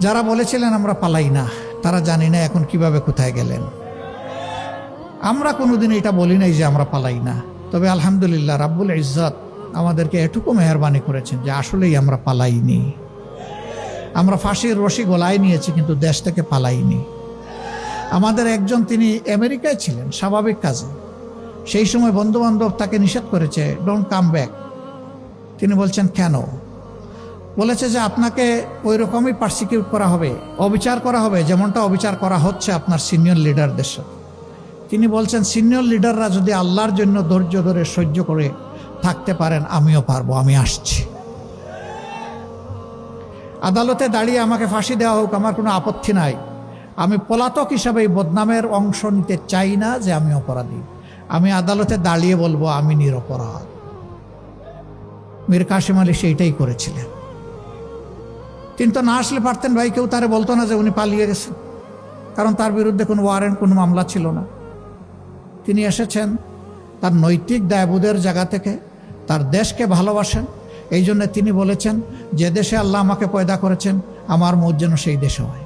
যারা বলেছিলেন আমরা পালাই না, তারা জানি না এখন কিভাবে কোথায় গেলেন। আমরা কোনোদিন এটা বলি নাই যে আমরা পালাই না, তবে আলহামদুলিল্লাহ রাব্বুল ইজ্জত আমাদেরকে এটুকু মেহেরবানি করেছেন যে আসলেই আমরা পালাইনি। আমরা ফাঁসির রশি গলায় নিয়েছি, কিন্তু দেশ থেকে পালাইনি। আমাদের একজন, তিনি আমেরিকায় ছিলেন স্বাভাবিক কাজে, সেই সময় বন্ধুবান্ধব তাকে নিষেধ করেছে, ডোন্ট কাম ব্যাক। তিনি বলছেন কেন? বলেছে যে আপনাকে ওই রকমই পারসিকিউট করা হবে, অবিচার করা হবে, যেমনটা অবিচার করা হচ্ছে আপনার সিনিয়র লিডারদের সাথে। তিনি বলছেন সিনিয়র লিডাররা যদি আল্লাহর জন্য ধৈর্য ধরে সহ্য করে থাকতে পারেন, আমিও পারবো, আমি আসছি। আদালতে দাঁড়িয়ে আমাকে ফাঁসি দেওয়া হোক, আমার কোনো আপত্তি নাই। আমি পলাতক হিসাবে এই বদনামের অংশ নিতে চাই না যে আমি অপরাধী। আমি আদালতে দাঁড়িয়ে বলবো আমি নিরপরাধ। মীর কাসেম আলী সেইটাই করেছিলেন। তিনি তো না আসলে পারতেন ভাই, কেউ তারে বলতো না যে উনি পালিয়ে গেছেন, কারণ তার বিরুদ্ধে কোনো ওয়ারেন্ট, কোনো মামলা ছিল না। তিনি এসেছেন তার নৈতিক দায়বোধের জায়গা থেকে, তার দেশকে ভালোবাসেন। এই জন্য তিনি বলেছেন যে দেশে আল্লাহ আমাকে পয়দা করেছেন, আমার মত যেন সেই দেশে হয়।